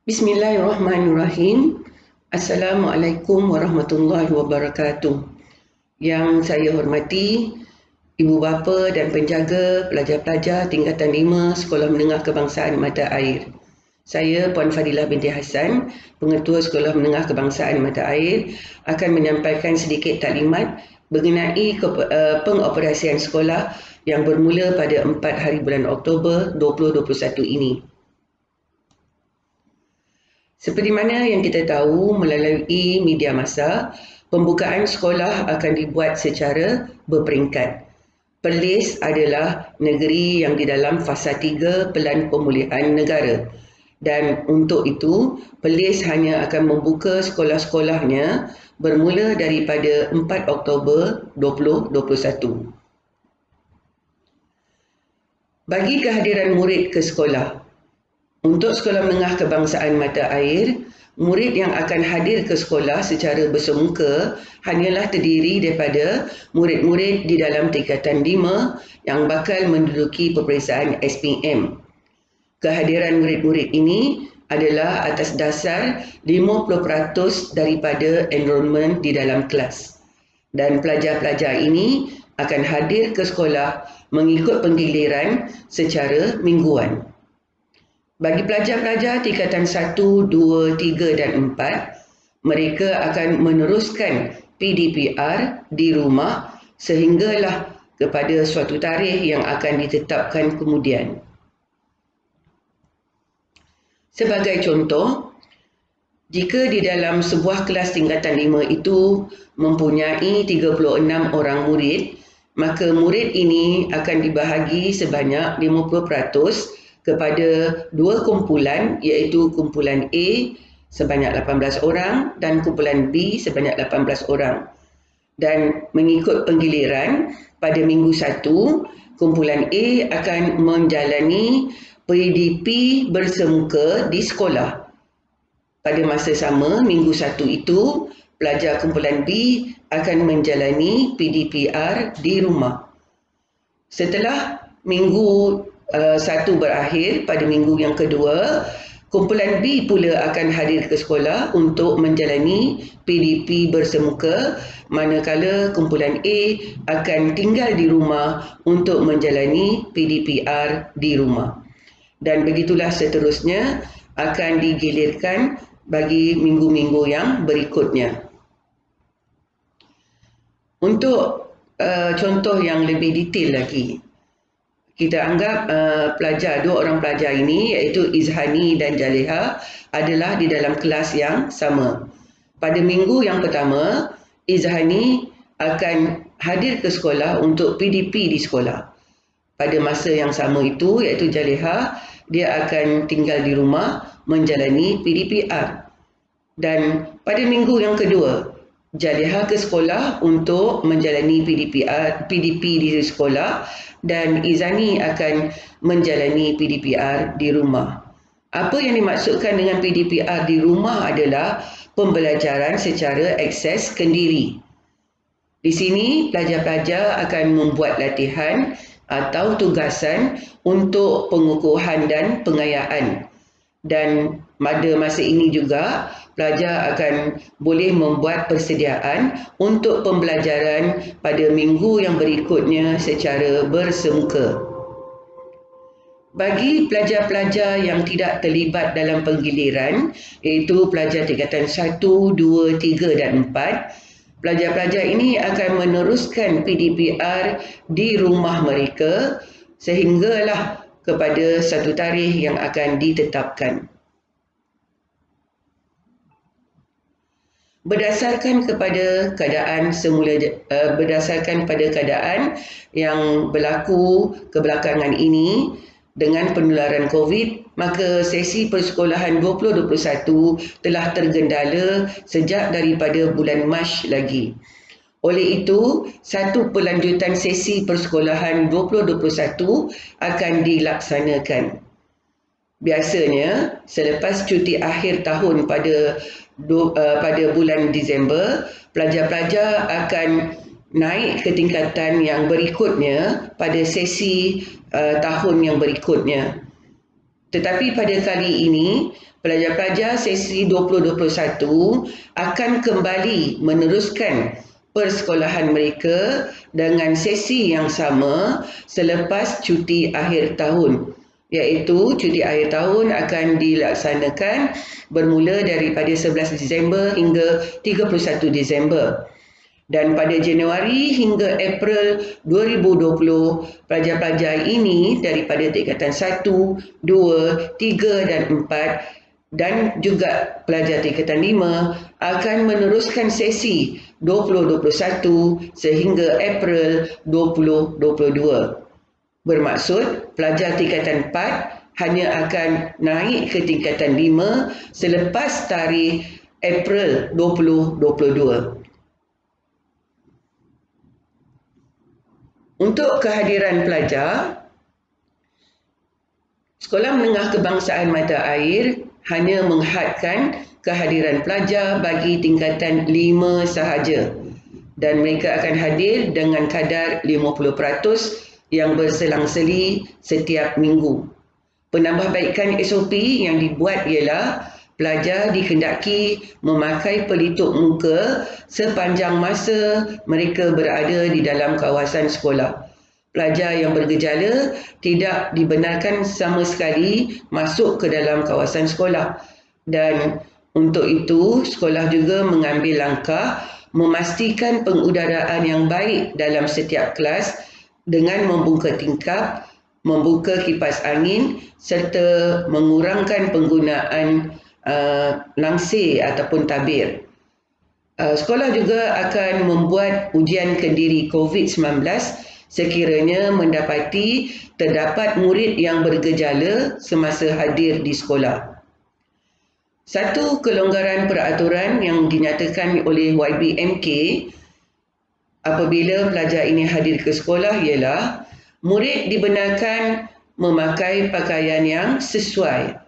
Bismillahirrahmanirrahim. Assalamualaikum warahmatullahi wabarakatuh. Yang saya hormati Ibu Bapa dan penjaga pelajar-pelajar tingkatan 5 Sekolah Menengah Kebangsaan Mata Air. Saya Puan Fadilah binti Hassan, Pengetua Sekolah Menengah Kebangsaan Mata Air, akan menyampaikan sedikit taklimat mengenai pengoperasian sekolah yang bermula pada 4 hari bulan Oktober 2021 ini. Seperti mana yang kita tahu melalui media massa, pembukaan sekolah akan dibuat secara berperingkat. Perlis adalah negeri yang di dalam fasa 3 Pelan Pemulihan Negara. Dan untuk itu, Perlis hanya akan membuka sekolah-sekolahnya bermula daripada 4 Oktober 2021. Bagi kehadiran murid ke sekolah, untuk Sekolah Menengah Kebangsaan Mata Air, murid yang akan hadir ke sekolah secara bersemuka hanyalah terdiri daripada murid-murid di dalam tingkatan 5 yang bakal menduduki peperiksaan SPM. Kehadiran murid-murid ini adalah atas dasar 50% daripada enrolment di dalam kelas. Dan pelajar-pelajar ini akan hadir ke sekolah mengikut penggiliran secara mingguan. Bagi pelajar-pelajar tingkatan 1, 2, 3 dan 4, mereka akan meneruskan PDPR di rumah sehinggalah kepada suatu tarikh yang akan ditetapkan kemudian. Sebagai contoh, jika di dalam sebuah kelas tingkatan 5 itu mempunyai 36 orang murid, maka murid ini akan dibahagi sebanyak 50% kepada dua kumpulan, iaitu kumpulan A sebanyak 18 orang dan kumpulan B sebanyak 18 orang. Dan mengikut penggiliran, pada minggu 1, kumpulan A akan menjalani PDP bersemuka di sekolah. Pada masa sama, minggu 1 itu, pelajar kumpulan B akan menjalani PDPR di rumah. Setelah minggu 1 berakhir, pada minggu yang kedua, kumpulan B pula akan hadir ke sekolah untuk menjalani PDP bersemuka, manakala kumpulan A akan tinggal di rumah untuk menjalani PDPR di rumah. Dan begitulah seterusnya akan digilirkan bagi minggu-minggu yang berikutnya. Untuk contoh yang lebih detail lagi, kita anggap dua orang pelajar ini, iaitu Izhani dan Jaleha, adalah di dalam kelas yang sama. Pada minggu yang pertama, Izhani akan hadir ke sekolah untuk PDP di sekolah. Pada masa yang sama itu, iaitu Jaleha, dia akan tinggal di rumah menjalani PDPR. Dan pada minggu yang kedua, Jaleha ke sekolah untuk menjalani PDP di sekolah, dan Izhani akan menjalani PDPR di rumah. Apa yang dimaksudkan dengan PDPR di rumah adalah pembelajaran secara akses kendiri. Di sini, pelajar-pelajar akan membuat latihan atau tugasan untuk pengukuhan dan pengayaan. Dan pada masa ini juga, pelajar akan boleh membuat persediaan untuk pembelajaran pada minggu yang berikutnya secara bersemuka. Bagi pelajar-pelajar yang tidak terlibat dalam penggiliran, iaitu pelajar tingkatan 1, 2, 3 dan 4, pelajar-pelajar ini akan meneruskan PDPR di rumah mereka sehinggalah kepada satu tarikh yang akan ditetapkan. Berdasarkan pada keadaan yang berlaku kebelakangan ini dengan penularan COVID, maka sesi persekolahan 2021 telah tergendala sejak daripada bulan Mac lagi. Oleh itu, satu pelanjutan sesi persekolahan 2021 akan dilaksanakan. Biasanya, selepas cuti akhir tahun pada bulan Disember, pelajar-pelajar akan naik ke tingkatan yang berikutnya pada sesi tahun yang berikutnya. Tetapi pada kali ini, pelajar-pelajar sesi 2021 akan kembali meneruskan persekolahan mereka dengan sesi yang sama selepas cuti akhir tahun, iaitu cuti akhir tahun akan dilaksanakan bermula daripada 11 Disember hingga 31 Disember. Dan pada Januari hingga April 2020, pelajar-pelajar ini daripada tingkatan 1, 2, 3 dan 4 dan juga pelajar tingkatan 5 akan meneruskan sesi 2021 sehingga April 2022. Bermaksud pelajar tingkatan 4 hanya akan naik ke tingkatan 5 selepas tarikh April 2022. Untuk kehadiran pelajar, Sekolah Menengah Kebangsaan Mata Air hanya menghadkan kehadiran pelajar bagi tingkatan 5 sahaja dan mereka akan hadir dengan kadar 50% yang berselang-seli setiap minggu. Penambahbaikan SOP yang dibuat ialah pelajar dikendaki memakai pelitup muka sepanjang masa mereka berada di dalam kawasan sekolah. Pelajar yang bergejala tidak dibenarkan sama sekali masuk ke dalam kawasan sekolah. Dan untuk itu, sekolah juga mengambil langkah memastikan pengudaraan yang baik dalam setiap kelas dengan membuka tingkap, membuka kipas angin serta mengurangkan penggunaan langsir ataupun tabir. Sekolah juga akan membuat ujian kendiri COVID-19 sekiranya mendapati terdapat murid yang bergejala semasa hadir di sekolah. Satu kelonggaran peraturan yang dinyatakan oleh YBMK apabila pelajar ini hadir ke sekolah ialah murid dibenarkan memakai pakaian yang sesuai.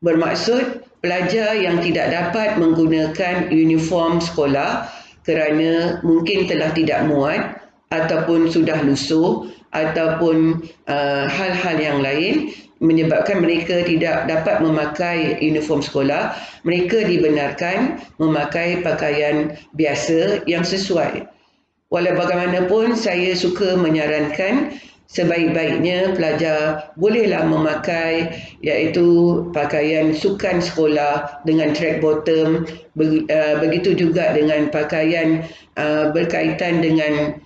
Bermaksud pelajar yang tidak dapat menggunakan uniform sekolah kerana mungkin telah tidak muat ataupun sudah lusuh ataupun hal-hal yang lain menyebabkan mereka tidak dapat memakai uniform sekolah, mereka dibenarkan memakai pakaian biasa yang sesuai. Walau bagaimanapun, saya suka menyarankan sebaik-baiknya pelajar bolehlah memakai iaitu pakaian sukan sekolah dengan track bottom, begitu juga dengan pakaian berkaitan dengan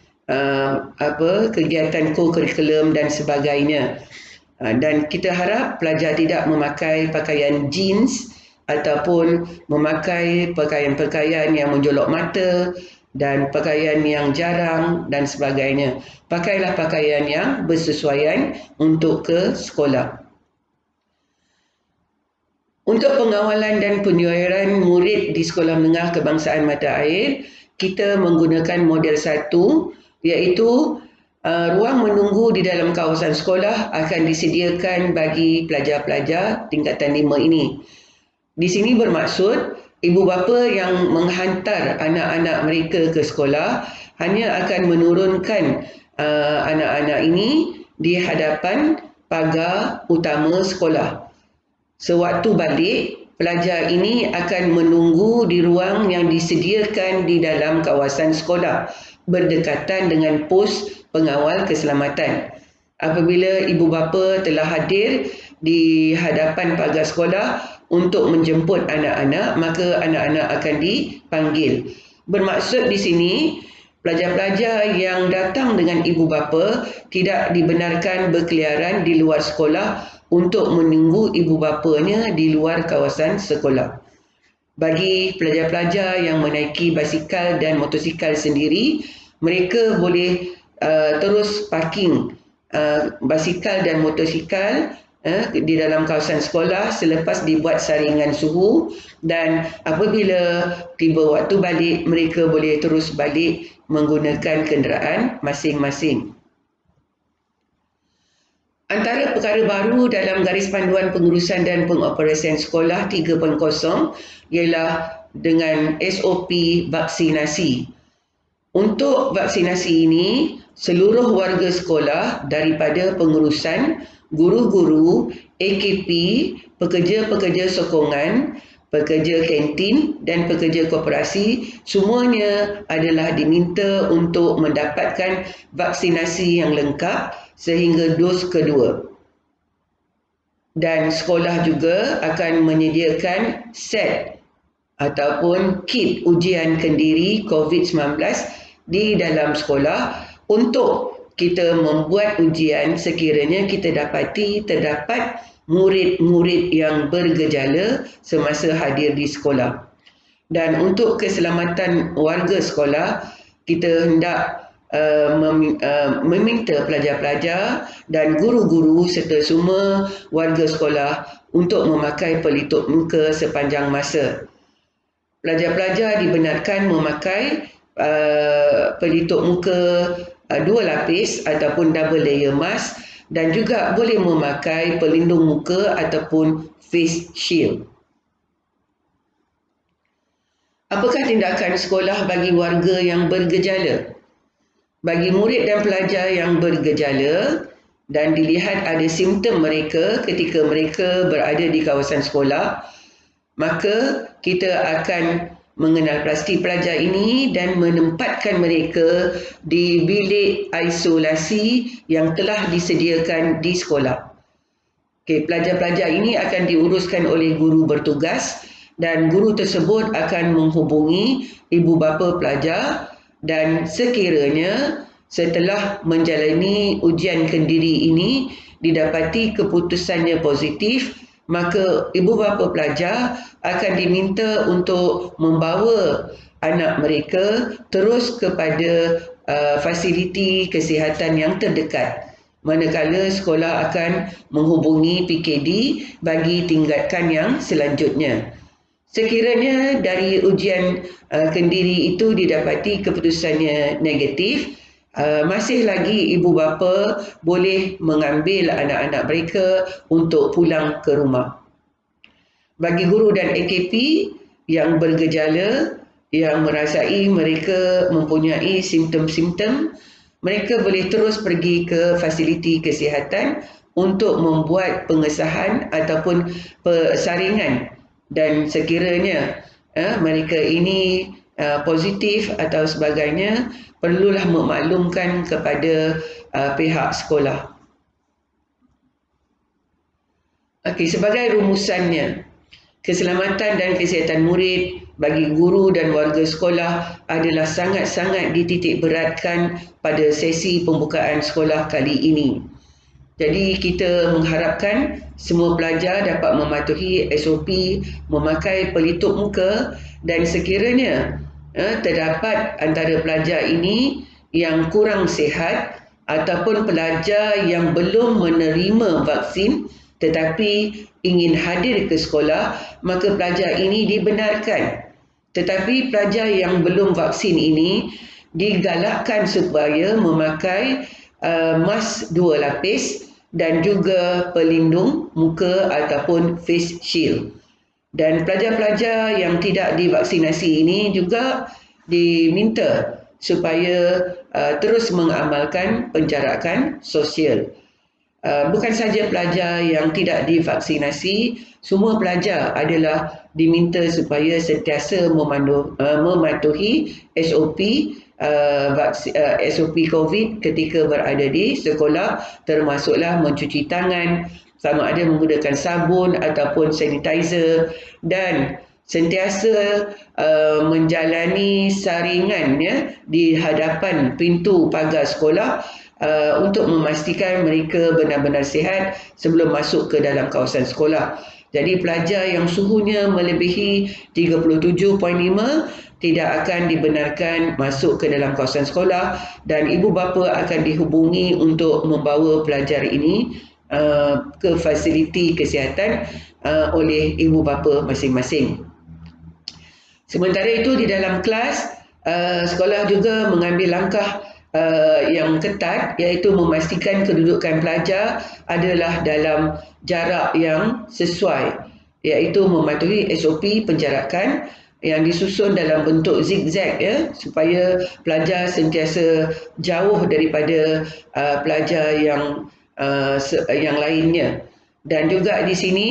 kegiatan co-curriculum dan sebagainya. Dan kita harap pelajar tidak memakai pakaian jeans ataupun memakai pakaian-pakaian yang menjolok mata dan pakaian yang jarang dan sebagainya. Pakailah pakaian yang bersesuaian untuk ke sekolah. Untuk pengawalan dan penyuairan murid di Sekolah Menengah Kebangsaan Mata Air, kita menggunakan model 1 iaitu ruang menunggu di dalam kawasan sekolah akan disediakan bagi pelajar-pelajar tingkatan 5 ini. Di sini bermaksud ibu bapa yang menghantar anak-anak mereka ke sekolah hanya akan menurunkan anak-anak ini di hadapan pagar utama sekolah. Sewaktu balik, pelajar ini akan menunggu di ruang yang disediakan di dalam kawasan sekolah berdekatan dengan pos pengawal keselamatan. Apabila ibu bapa telah hadir di hadapan pagar sekolah untuk menjemput anak-anak, maka anak-anak akan dipanggil. Bermaksud di sini, pelajar-pelajar yang datang dengan ibu bapa tidak dibenarkan berkeliaran di luar sekolah untuk menunggu ibu bapanya di luar kawasan sekolah. Bagi pelajar-pelajar yang menaiki basikal dan motosikal sendiri, mereka boleh terus parking basikal dan motosikal di dalam kawasan sekolah selepas dibuat saringan suhu, dan apabila tiba waktu balik, mereka boleh terus balik menggunakan kenderaan masing-masing. Antara perkara baru dalam garis panduan pengurusan dan pengoperasian sekolah 3.0 ialah dengan SOP vaksinasi. Untuk vaksinasi ini, seluruh warga sekolah daripada pengurusan guru-guru, AKP, pekerja-pekerja sokongan, pekerja kantin dan pekerja koperasi semuanya adalah diminta untuk mendapatkan vaksinasi yang lengkap sehingga dos kedua. Dan sekolah juga akan menyediakan set ataupun kit ujian kendiri COVID-19 di dalam sekolah untuk kita membuat ujian sekiranya kita dapati terdapat murid-murid yang bergejala semasa hadir di sekolah. Dan untuk keselamatan warga sekolah, kita hendak meminta pelajar-pelajar dan guru-guru serta semua warga sekolah untuk memakai pelitup muka sepanjang masa. Pelajar-pelajar dibenarkan memakai pelitup muka 2 lapis ataupun double layer mask dan juga boleh memakai pelindung muka ataupun face shield. Apakah tindakan sekolah bagi warga yang bergejala? Bagi murid dan pelajar yang bergejala dan dilihat ada simptom mereka ketika mereka berada di kawasan sekolah, maka kita akan mengenal pasti pelajar ini dan menempatkan mereka di bilik isolasi yang telah disediakan di sekolah. Pelajar-pelajar ini akan diuruskan oleh guru bertugas dan guru tersebut akan menghubungi ibu bapa pelajar dan sekiranya setelah menjalani ujian kendiri ini didapati keputusannya positif, maka ibu bapa pelajar akan diminta untuk membawa anak mereka terus kepada fasiliti kesihatan yang terdekat, manakala sekolah akan menghubungi PKD bagi tingkatan yang selanjutnya. Sekiranya dari ujian kendiri itu didapati keputusannya negatif, masih lagi ibu bapa boleh mengambil anak-anak mereka untuk pulang ke rumah. Bagi guru dan AKP yang bergejala, yang merasai mereka mempunyai simptom-simptom, mereka boleh terus pergi ke fasiliti kesihatan untuk membuat pengesahan ataupun persaringan. Dan sekiranya mereka ini positif atau sebagainya, perlulah memaklumkan kepada pihak sekolah. Sebagai rumusannya, keselamatan dan kesihatan murid bagi guru dan warga sekolah adalah sangat-sangat dititik beratkan pada sesi pembukaan sekolah kali ini. Jadi kita mengharapkan semua pelajar dapat mematuhi SOP memakai pelitup muka dan sekiranya terdapat antara pelajar ini yang kurang sihat ataupun pelajar yang belum menerima vaksin tetapi ingin hadir ke sekolah, maka pelajar ini dibenarkan. Tetapi pelajar yang belum vaksin ini digalakkan supaya memakai mask 2 lapis dan juga pelindung muka ataupun face shield. Dan pelajar-pelajar yang tidak divaksinasi ini juga diminta supaya terus mengamalkan penjarakan sosial. Bukan saja pelajar yang tidak divaksinasi, semua pelajar adalah diminta supaya sentiasa mematuhi SOP SOP COVID ketika berada di sekolah, termasuklah mencuci tangan sama ada menggunakan sabun ataupun sanitizer dan sentiasa menjalani saringan di hadapan pintu pagar sekolah untuk memastikan mereka benar-benar sihat sebelum masuk ke dalam kawasan sekolah. Jadi pelajar yang suhunya melebihi 37.5 tidak akan dibenarkan masuk ke dalam kawasan sekolah dan ibu bapa akan dihubungi untuk membawa pelajar ini ke fasiliti kesihatan oleh ibu bapa masing-masing. Sementara itu di dalam kelas, sekolah juga mengambil langkah yang ketat, iaitu memastikan kedudukan pelajar adalah dalam jarak yang sesuai, iaitu mematuhi SOP penjarakan yang disusun dalam bentuk zigzag supaya pelajar sentiasa jauh daripada pelajar yang yang lainnya. Dan juga di sini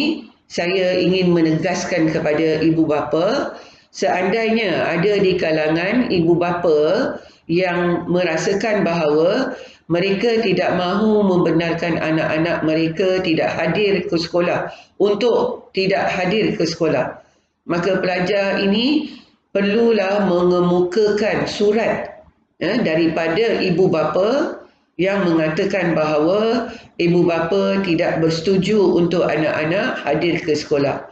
saya ingin menegaskan kepada ibu bapa, seandainya ada di kalangan ibu bapa yang merasakan bahawa mereka tidak mahu membenarkan anak-anak mereka tidak hadir ke sekolah untuk tidak hadir ke sekolah, maka pelajar ini perlulah mengemukakan surat daripada ibu bapa yang mengatakan bahawa ibu bapa tidak bersetuju untuk anak-anak hadir ke sekolah.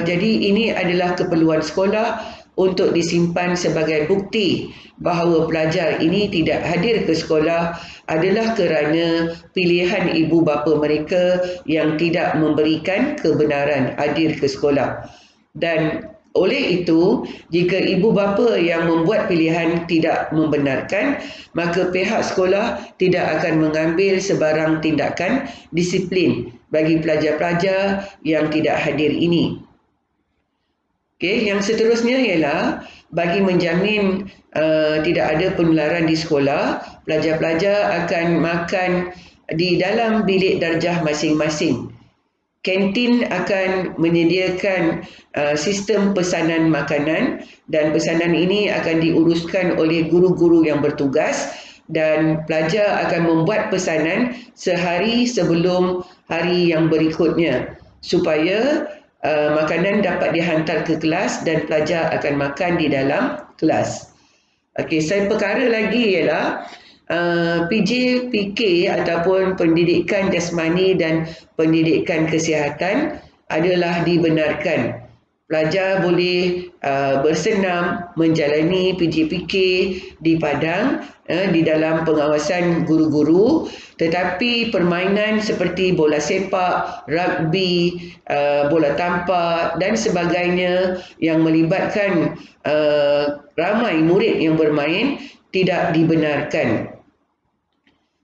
Jadi ini adalah keperluan sekolah untuk disimpan sebagai bukti bahawa pelajar ini tidak hadir ke sekolah adalah kerana pilihan ibu bapa mereka yang tidak memberikan kebenaran hadir ke sekolah. Dan oleh itu, jika ibu bapa yang membuat pilihan tidak membenarkan, maka pihak sekolah tidak akan mengambil sebarang tindakan disiplin bagi pelajar-pelajar yang tidak hadir ini. Yang seterusnya ialah bagi menjamin tidak ada penularan di sekolah, pelajar-pelajar akan makan di dalam bilik darjah masing-masing. Kantin akan menyediakan sistem pesanan makanan dan pesanan ini akan diuruskan oleh guru-guru yang bertugas dan pelajar akan membuat pesanan sehari sebelum hari yang berikutnya supaya makanan dapat dihantar ke kelas dan pelajar akan makan di dalam kelas. Saya perkara lagi ialah PJPK ataupun pendidikan jasmani dan pendidikan kesihatan adalah dibenarkan. Pelajar boleh bersenam menjalani PJPK di padang di dalam pengawasan guru-guru, tetapi permainan seperti bola sepak, rugby, bola tampar dan sebagainya yang melibatkan ramai murid yang bermain tidak dibenarkan.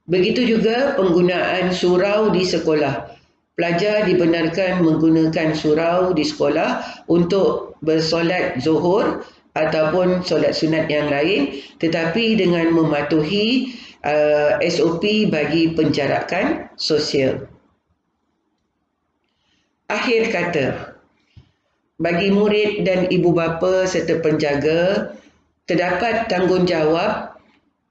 Begitu juga penggunaan surau di sekolah. Pelajar dibenarkan menggunakan surau di sekolah untuk bersolat zuhur ataupun solat sunat yang lain, tetapi dengan mematuhi SOP bagi penjarakan sosial. Akhir kata, bagi murid dan ibu bapa serta penjaga, terdapat tanggungjawab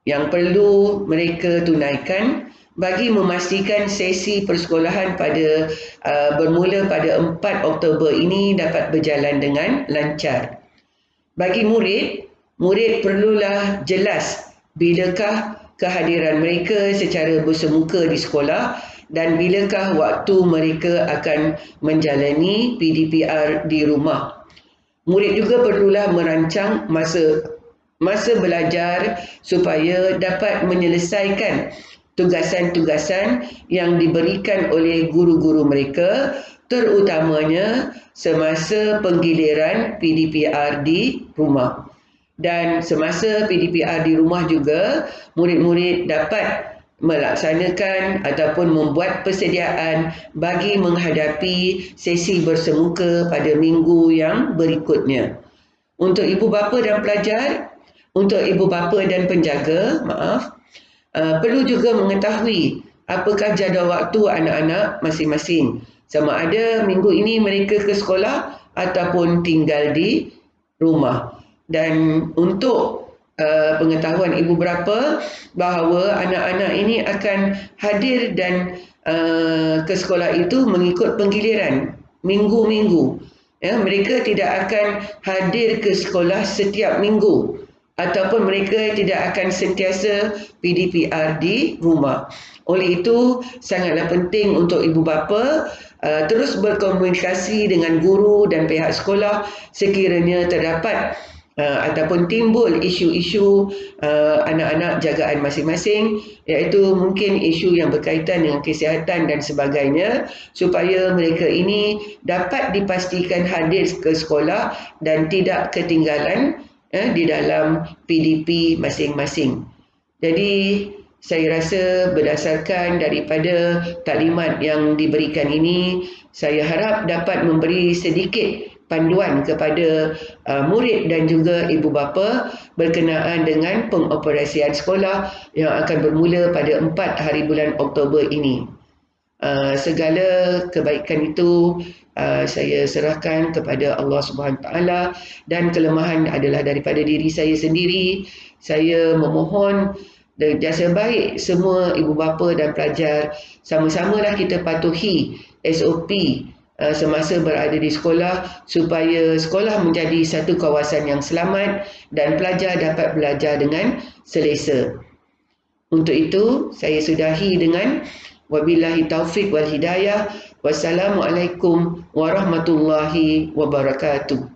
yang perlu mereka tunaikan bagi memastikan sesi persekolahan bermula pada 4 Oktober ini dapat berjalan dengan lancar. Bagi murid perlulah jelas bilakah kehadiran mereka secara bersemuka di sekolah dan bilakah waktu mereka akan menjalani PDPR di rumah. Murid juga perlulah merancang masa belajar supaya dapat menyelesaikan tugasan-tugasan yang diberikan oleh guru-guru mereka, terutamanya semasa penggiliran PDPR di rumah. Dan semasa PDPR di rumah juga, murid-murid dapat melaksanakan ataupun membuat persediaan bagi menghadapi sesi bersemuka pada minggu yang berikutnya. Untuk ibu bapa dan pelajar, untuk ibu bapa dan penjaga, perlu juga mengetahui apakah jadual waktu anak-anak masing-masing. Sama ada minggu ini mereka ke sekolah ataupun tinggal di rumah. Dan untuk pengetahuan ibu bapa bahawa anak-anak ini akan hadir dan ke sekolah itu mengikut penggiliran minggu-minggu. Mereka tidak akan hadir ke sekolah setiap minggu ataupun mereka tidak akan sentiasa PDPR di rumah. Oleh itu, sangatlah penting untuk ibu bapa terus berkomunikasi dengan guru dan pihak sekolah sekiranya terdapat ataupun timbul isu-isu anak-anak jagaan masing-masing, iaitu mungkin isu yang berkaitan dengan kesihatan dan sebagainya, supaya mereka ini dapat dipastikan hadir ke sekolah dan tidak ketinggalan di dalam PDP masing-masing. Jadi saya rasa berdasarkan daripada taklimat yang diberikan ini, saya harap dapat memberi sedikit panduan kepada murid dan juga ibu bapa berkenaan dengan pengoperasian sekolah yang akan bermula pada 4 hari bulan Oktober ini. Segala kebaikan itu saya serahkan kepada Allah Subhanahu Taala, dan kelemahan adalah daripada diri saya sendiri. Saya memohon jasa baik semua ibu bapa dan pelajar, sama-samalah kita patuhi SOP semasa berada di sekolah supaya sekolah menjadi satu kawasan yang selamat dan pelajar dapat belajar dengan selesa. Untuk itu saya sudahi dengan wabillahi taufik wal hidayah. Wassalamualaikum warahmatullahi wabarakatuh.